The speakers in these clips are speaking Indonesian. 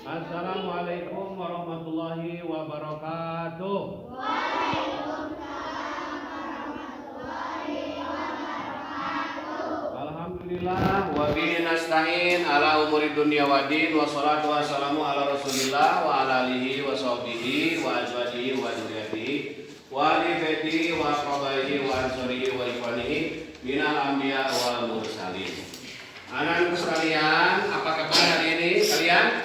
Assalamualaikum warahmatullahi wabarakatuh. Alhamdulillah wa bihi nasta'in ala umuri dunya waddin wassalatu wassalamu ala Rasulillah wa ala alihi wa sahbihi wa azwajihi wa dzurriyyatihi wa ali baitihi wa aqrabaihi wa ansarihi wa ikhwanihi minal anbiya wal mursalin. Anak-anak sekalian, apa kabar hari ini kalian?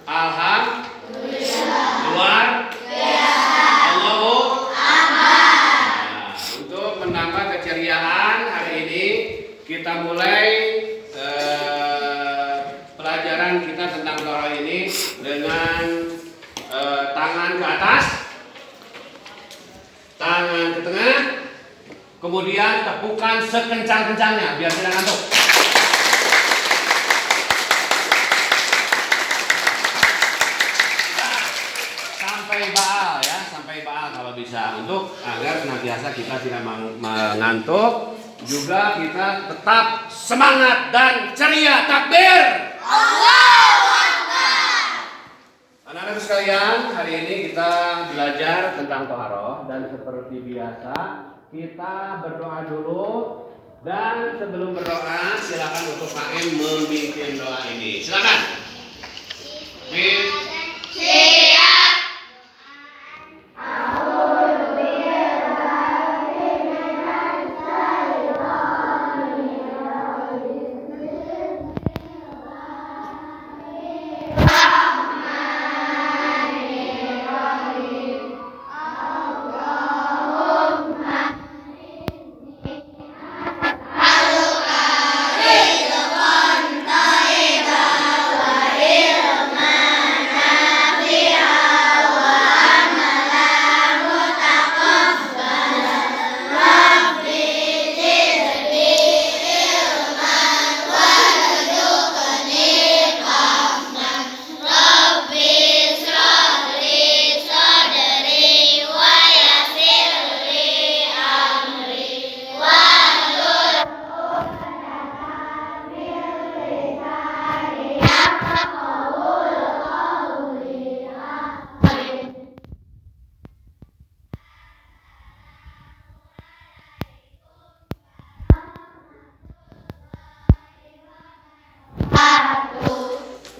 Alhamdulillah. Luar biasa. Allahu akbar. Untuk menambah keceriaan hari ini kita mulai pelajaran kita tentang Torah ini dengan tangan ke atas, tangan ke tengah, kemudian tepukan sekencang-kencangnya biar tidak ngantuk. Sampai baal kalau bisa, untuk agar senantiasa kita tidak mengantuk, juga kita tetap semangat dan ceria. Takbir. Allahu Akbar. Anak-anak sekalian, hari ini kita belajar tentang Toharoh, dan seperti biasa kita berdoa dulu, dan sebelum berdoa silakan untuk Pak memimpin doa ini. Silakan.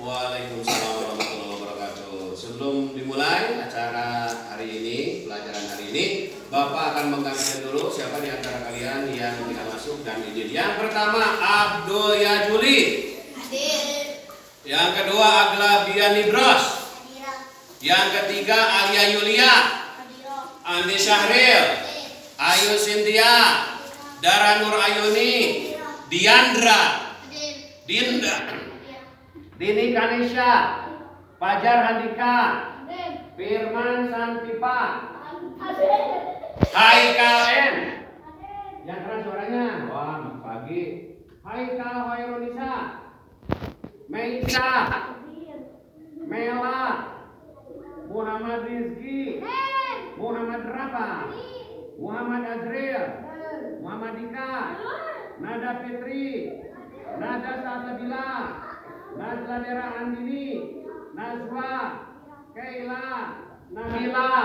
Waalaikumsalam warahmatullahi wabarakatuh. Sebelum dimulai acara hari ini, pelajaran hari ini, Bapak akan menggantikan dulu siapa di antara kalian yang tidak masuk dan izin. Yang pertama Abdul Yajuli. Hadir. Yang kedua Aglabian Nibros. Yang ketiga Alia Yulia. Andi Syahril. Ayu Cynthia. Dara Nur Ayuni. Diandra. Dinda. Dini Kanisha, Fajar Handika, Firman Santipa, Haikal N. Yang keras suaranya. Wah, pagi. Haikal Hoirunisa, Meisa, Mela, Muhammad Rizki, Muhammad Rafa, Muhammad Azril, Muhammad Dika, Nada Fitri, Nada Salsabila, Nazla Dera Andini, Nazwa, Kaila, Nahila.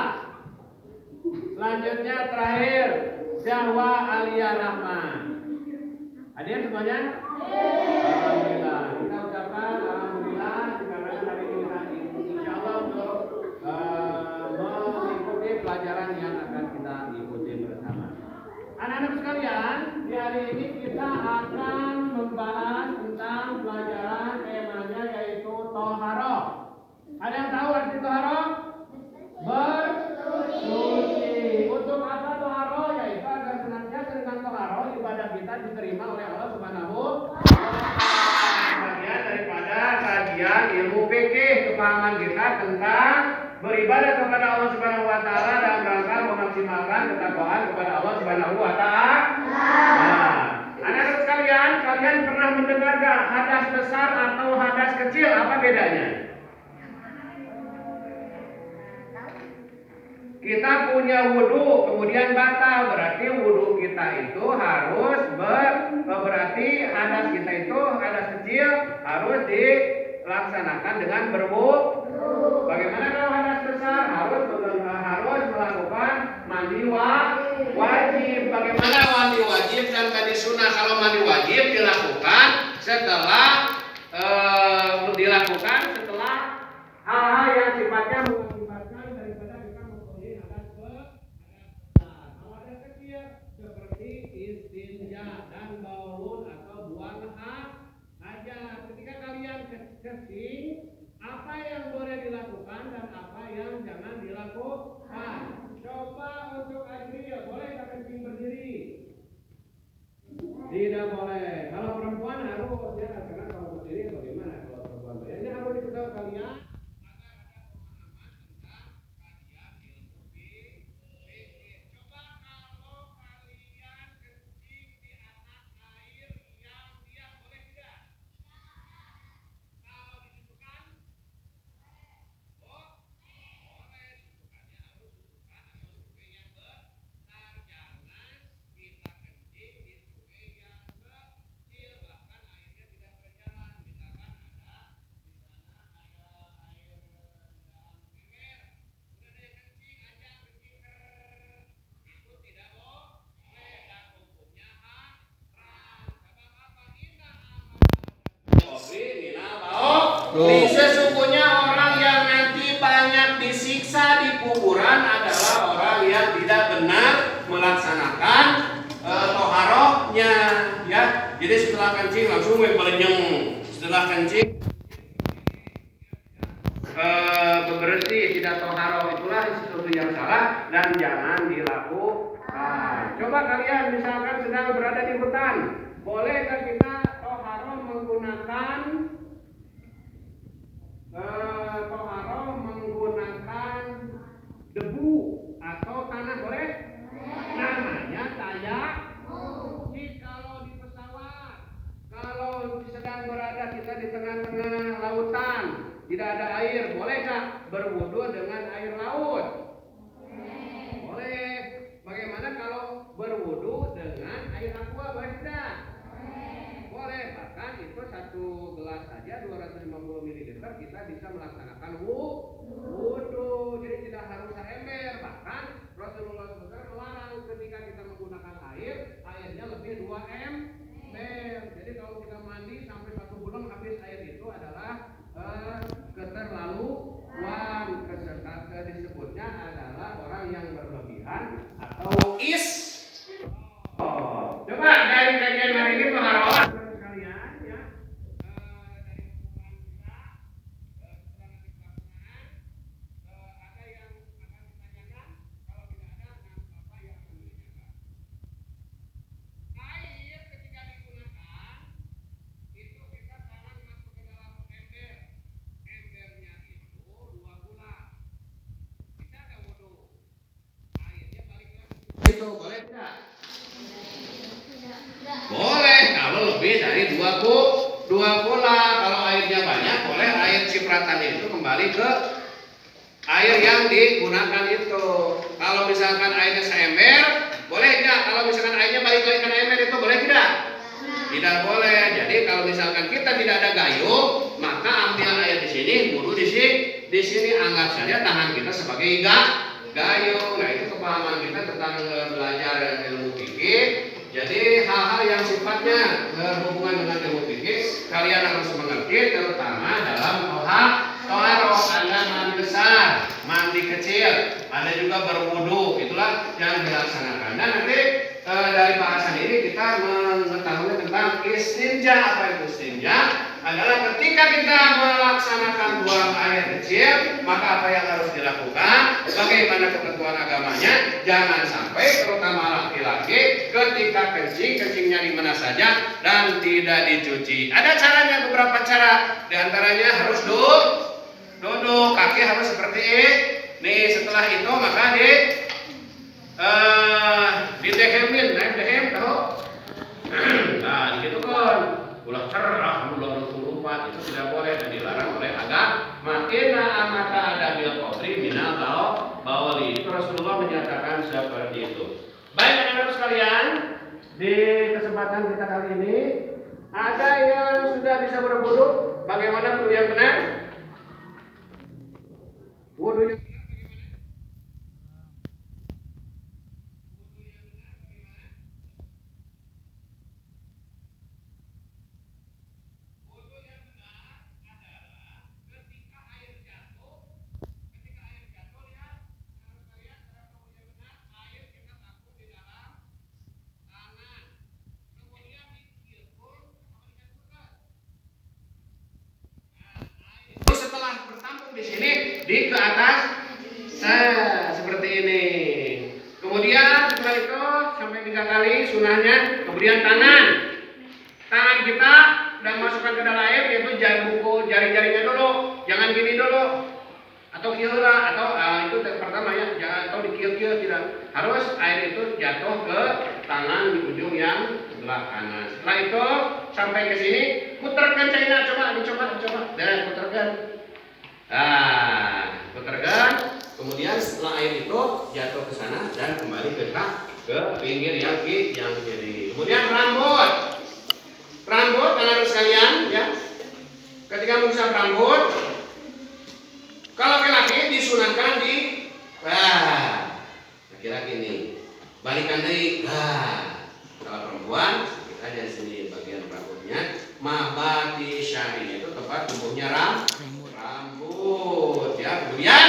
Selanjutnya terakhir Jahwa Alia Rahman. Hadir semuanya? Alhamdulillah. Kita ucapkan alhamdulillah karena hari ini insya Allah untuk mengikuti pelajaran yang akan kita ikuti bersama. Anak-anak sekalian, di hari ini kita akan membahas tentang pelajaran temanya yaitu Toharoh. Ada yang tahu arti Toharoh? Bersuci. Untuk apa Toharoh? Yaitu agar senantiasa dengan Toharoh ibadah kita diterima oleh Allah Subhanahu wa Ta'ala. Bagian daripada kajian ilmu fikih, kepahaman kita tentang beribadah kepada Allah Subhanahu wa Ta'ala dalam rangka memaksimalkan ketakwaan kepada Allah Subhanahu wa Ta'ala. Nah, anak-anak sekalian, kalian pernah mendengar gak hadas besar atau hadas kecil? Apa bedanya? Kita punya wudhu kemudian batal, berarti wudhu kita itu harus berarti hadas kita itu hadas kecil kecil harus dilaksanakan dengan berwudu. Bagaimana kalau hadas besar? Harus melakukan mandi wajib. Bagaimana mandi wajib dan mandi sunnah? Kalau mandi wajib dilakukan setelah hal-hal yang sifatnya mengakibatkan daripada kita mempunyai hadas besar. Kalau hadas kecil seperti istinja dan baulun atau buang hajat. Ketika kalian kencing, apa yang boleh dilakukan dan apa yang jangan dilakukan? Coba untuk Adriel, boleh tak kencing berdiri? Tidak boleh. Kalau perempuan harus ya, karena kalau berdiri bagaimana kalau perempuan? Ini harus diketahui kalian. Sesungguhnya orang yang nanti banyak disiksa di kuburan adalah orang yang tidak benar melaksanakan toharohnya, ya. Jadi setelah kencing langsung melenyeng, setelah kencing bebersih, tidak toharoh, itulah sesuatu yang salah dan jangan dilakukan. Coba kalian misalkan sedang berada di hutan, bolehkah kita toharoh menggunakan debu atau tanah, boleh? Namanya tayamum. Kalau di pesawat, kalau sedang berada kita di tengah-tengah lautan, tidak ada air, bolehkah berwudu dengan air laut? Boleh. Bagaimana kalau berwudu dengan air aqua, boleh tidak? Boleh. Bahkan itu satu gelas saja 250 ml kita bisa melaksanakan wudu. Jadi tidak harus seember. Bahkan Rasulullah SAW melarang ketika kita menggunakan airnya lebih 2 ember. Jadi kalau kita mandi sampai 1 bulan habis air itu adalah keterlaluan. Disebutnya adalah orang yang berlebihan atau coba dari kajian hari ini pengaruh sekalian ya. Itu boleh tidak? Boleh kalau lebih dari 2 kula. Kalau airnya banyak, boleh air cipratannya itu kembali ke air yang digunakan itu. Kalau misalkan airnya seember, boleh tidak? Kalau misalkan airnya balik lagi ke ember itu boleh tidak? Tidak boleh. Jadi kalau misalkan kita tidak ada gayung, maka ambil air di sini, wudu di sini, anggap saja tangan kita sebagai gayung. Nah, itu kepahaman kita tentang belajar ilmu fikih. Jadi hal-hal yang sifatnya berhubungan dengan ilmu fikih kalian harus mengerti, terutama dalam toharoh. Ada mandi besar, mandi kecil, ada juga berwudu. Itulah yang dilaksanakan. Dan nanti dari bahasan ini kita mengetahui tentang istinja. Apa itu istinja? Adalah ketika kita melaksanakan buang air kecil, maka apa yang harus dilakukan? Bagaimana ketentuan agamanya? Jangan sampai, terutama laki-laki, ketika kencingnya di mana saja dan tidak dicuci. Ada caranya, beberapa cara. Di antaranya harus duduk, kaki harus seperti ini. Setelah itu maka didehemin, naik dehem tahu? Nah, gitu kan. Ulah cerah, ulah lupa, itu tidak boleh dan dilarang oleh agama. Inna amata ada bil qadri minal bawali. Itu Rasulullah menyatakan seperti itu. Baik anak-anak sekalian, di kesempatan kita kali ini ada yang sudah sudah bisa berwudu, bagaimana wudu yang benar? Wudu yang setelah bertampung di sini di ke atas seperti ini. Kemudian setelah itu sampai 3 kali sunahnya. Kemudian tangan kita dan masukkan ke dalam air, yaitu jari-jarinya dulu, jangan gini dulu atau kira atau itu pertama ya, jangan atau dikira tidak, harus air itu jatuh ke tangan di ujung yang sebelah kanan. Setelah itu sampai ke sini putarkan cairan, dicoba dan putarkan. Putarkan. Kemudian setelah air itu jatuh ke sana dan kembali ke pinggir yang kiri. Kemudian rambut anak-anak sekalian ya. Ketika mengusap rambut, kalau laki-laki disunahkan di laki-laki ini balikan deui. Kalau perempuan kita aja di sini bagian rambutnya mabati syari, itu tempat tumbuhnya rambut ya. Kemudian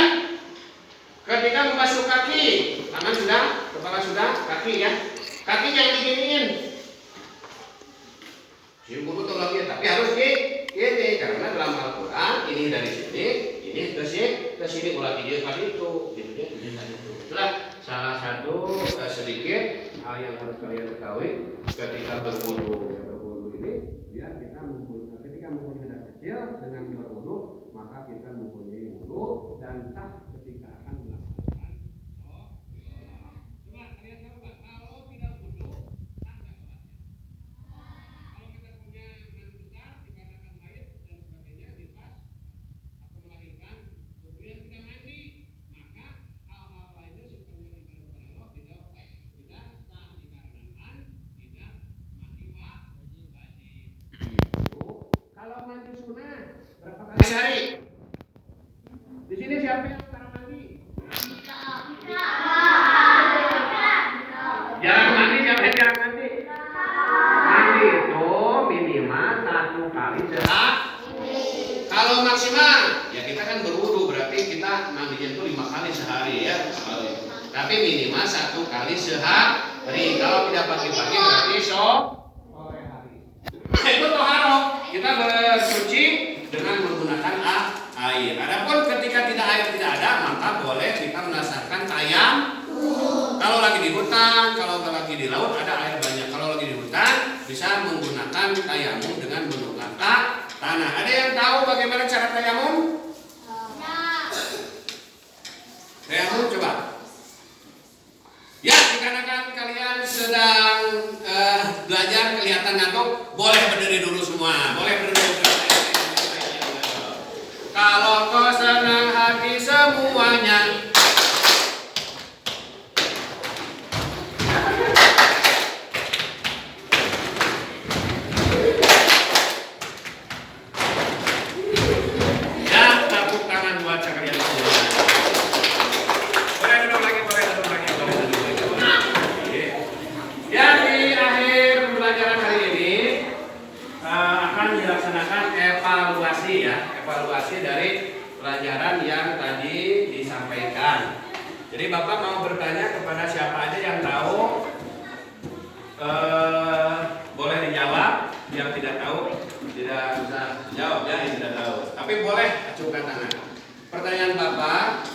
ketika membasuh kaki, tangan sudah, kepala sudah, kaki ya. Kaki jangan diginiin. Ini butuh lagi, tapi harus ini karena dalam Al-Quran ini dari sini, ini ke sini ulah tiga kali itu, gitu ya. Itulah salah satu sedikit hal yang harus kalian ketahui ketika berwudu ini, biar kita ketika mempunyai hadas kecil dengan berwudu, maka kita mempunyai wudu dan sah ketika akan melakukan. Coba kalian tahu nggak kalau tidak wudu sah nggak sholatnya? Kalau kita punya anak besar dikarenakan haid dan sebagainya, nifas atau melahirkan, kemudian tidak mandi, maka hal-hal lainnya seperti yang dilakukan Allah tidak sah dikarenakan tidak mandi wajib. Kalau mandi sunnah berapa kali sehari? Di sini siapa yang cara mandi? Jarang mandi, siapa yang jarang mandi? Mandi itu minimal 1 kali sehari. Kalau maksimal, ya kita kan berwudu, berarti kita mandinya itu 5 kali sehari ya. Tapi minimal 1 kali sehari. Kalau tidak pagi-pagi berarti sore hari. Itu toharoh. Kita bersuci dengan menggunakan air. Adapun ketika air tidak ada, maka boleh kita menasahkan tayamum. Kalau lagi di hutan, kalau lagi di laut ada air banyak. Kalau lagi di hutan bisa menggunakan tayamum dengan menggunakan tanah. Ada yang tahu bagaimana cara tayamum? Tayamum coba. Ya, dikarenakan kalian sedang belajar kelihatan ngantuk, boleh berdiri dulu semua. Boleh berdiri dulu. Kalau kau senang hati semuanya, ya tepuk tangan buat sekalian semua. Boleh duduk lagi. Ya, di akhir pembelajaran hari ini akan dilaksanakan evaluasi dari pelajaran yang tadi disampaikan. Jadi Bapak mau bertanya kepada siapa aja yang tahu, boleh dijawab. Yang tidak tahu tidak bisa jawab ya, yang tidak tahu. Tapi boleh acungkan tangan. Pertanyaan Bapak,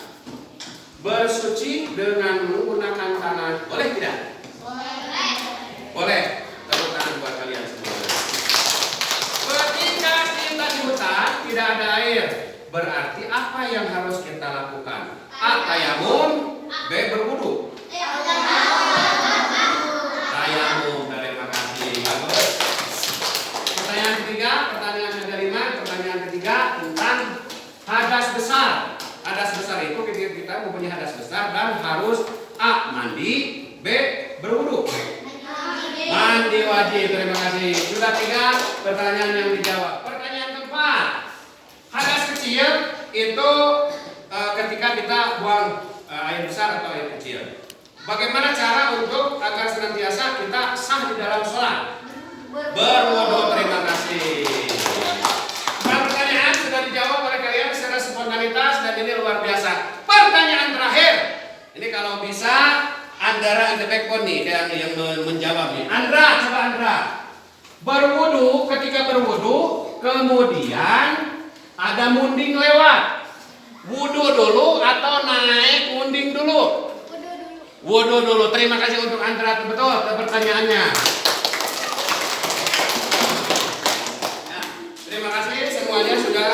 bersuci dengan menggunakan tanah boleh tidak? Boleh. Tepuk tangan buat kalian semua. Ketika kita di hutan tidak ada air, berarti apa yang harus kita lakukan? A. Tayamum. B. Berwudu. Tayamum. Terima kasih. Bagus. Pertanyaan ketiga tentang hadas besar. Hadas besar itu ketika kita mempunyai hadas besar dan harus A. Mandi, B. Berwudu. Mandi wajib. Terima kasih. Sudah 3 pertanyaan yang dijawab. itu ketika kita buang air besar atau air kecil. Bagaimana cara untuk agar senantiasa kita sah di dalam sholat? Berwudu. Terima kasih. Pertanyaan sudah dijawab oleh kalian secara spontanitas dan ini luar biasa. Pertanyaan terakhir. Ini kalau bisa Andra and the backbone nih yang menjawab nih. Andra, coba Andra. Berwudu, ketika berwudu, kemudian ada munding lewat. Wudu dulu atau naik munding dulu? Wudu dulu. Terima kasih untuk Andra, betul pertanyaannya. Nah, terima kasih semuanya sudah